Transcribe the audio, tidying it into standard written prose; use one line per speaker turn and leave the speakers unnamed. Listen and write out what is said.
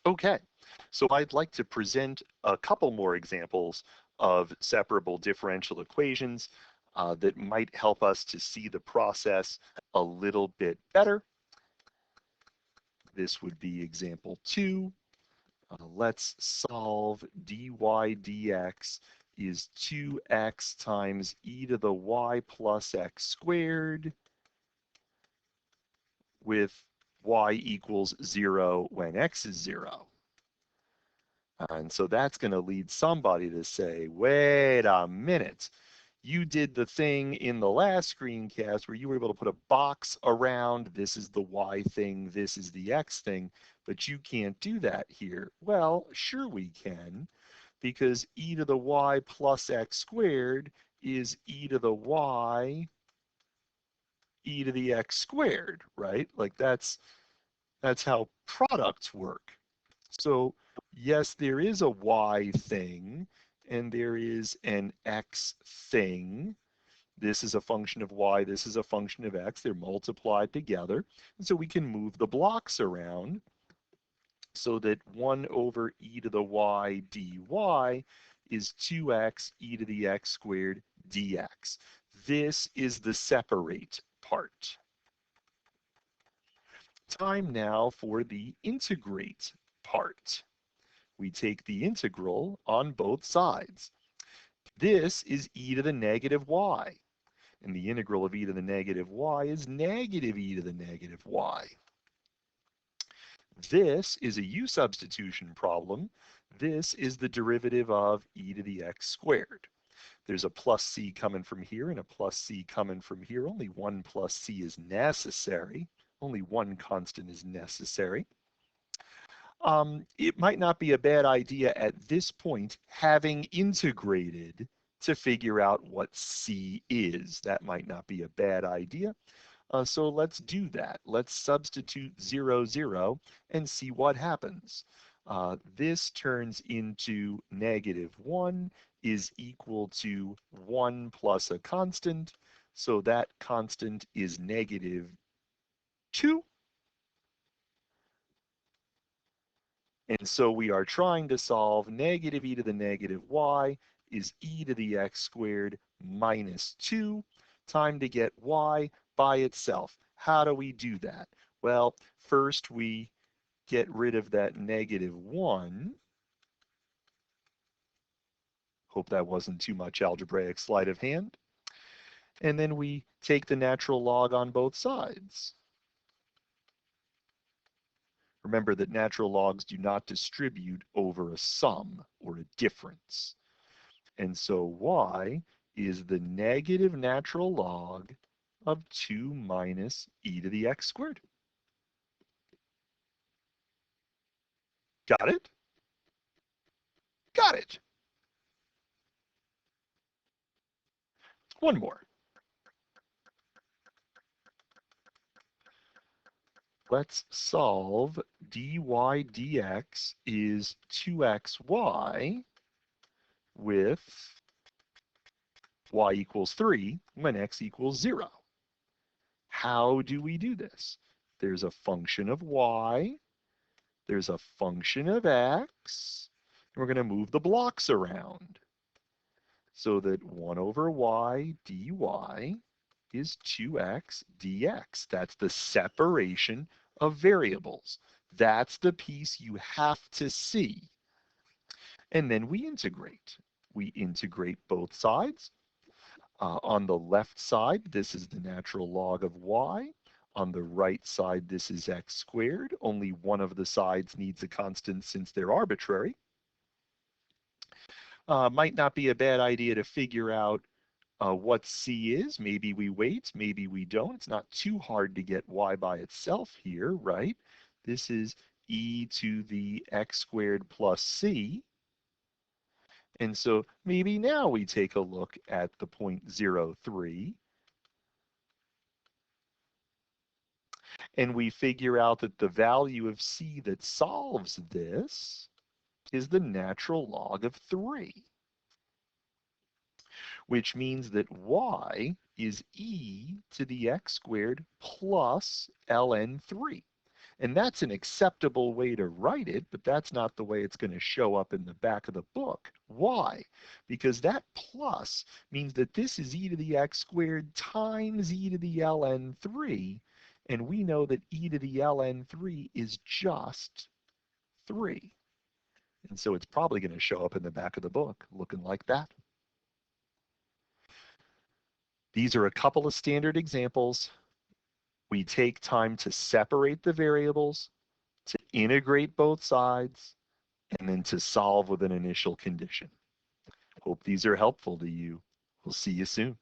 Okay, so I'd like to present a couple more examples of separable differential equations that might help us to see the process a little bit better. This would be example 2. Let's solve dy dx is 2x times e to the y plus x squared with y equals 0 when x is 0. And so that's going to lead somebody to say, wait a minute, you did the thing in the last screencast where you were able to put a box around, this is the y thing, this is the x thing, but you can't do that here. Well, sure we can, because e to the y plus x squared is e to the y e to the x squared, right? Like that's how products work. So yes, there is a y thing and there is an x thing. This is a function of y, this is a function of x. They're multiplied together. And so we can move the blocks around so that 1 over e to the y dy is 2x e to the x squared dx. This is the separate part. Time now for the integrate part. We take the integral on both sides. This is e to the negative y. And the integral of e to the negative y is negative e to the negative y. This is a u substitution problem. This is the derivative of e to the x squared. There's a plus c coming from here and a plus c coming from here. Only one plus c is necessary. Only one constant is necessary. It might not be a bad idea at this point, having integrated, to figure out what c is. That might not be a bad idea. So let's do that. Let's substitute 0, 0 and see what happens. This turns into negative 1 is equal to 1 plus a constant. So that constant is negative 2. And so we are trying to solve negative e to the negative y is e to the x squared minus 2. Time to get y by itself. How do we do that? Well, first we get rid of that negative 1. Hope that wasn't too much algebraic sleight of hand. And then we take the natural log on both sides. Remember that natural logs do not distribute over a sum or a difference. And so y is the negative natural log of 2 minus e to the x squared. Got it? Got it. One more. Let's solve dy dx is 2xy with y equals 3 when x equals 0. How do we do this? There's a function of y, there's a function of x, and we're going to move the blocks around so that 1 over y dy is 2x dx. That's the separation of variables. That's the piece you have to see. And then we integrate. We integrate both sides. On the left side, this is the natural log of y. On the right side, this is x squared. Only one of the sides needs a constant since they're arbitrary. Might not be a bad idea to figure out what c is. Maybe we wait, maybe we don't. It's not too hard to get y by itself here, right? This is e to the x squared plus c. And so maybe now we take a look at the point 0, 3. And we figure out that the value of c that solves this is the natural log of 3. Which means that y is e to the x squared plus ln 3. And that's an acceptable way to write it, but that's not the way it's going to show up in the back of the book. Why? Because that plus means that this is e to the x squared times e to the ln 3, and we know that e to the ln 3 is just 3. And so it's probably going to show up in the back of the book looking like that. These are a couple of standard examples. We take time to separate the variables, to integrate both sides, and then to solve with an initial condition. Hope these are helpful to you. We'll see you soon.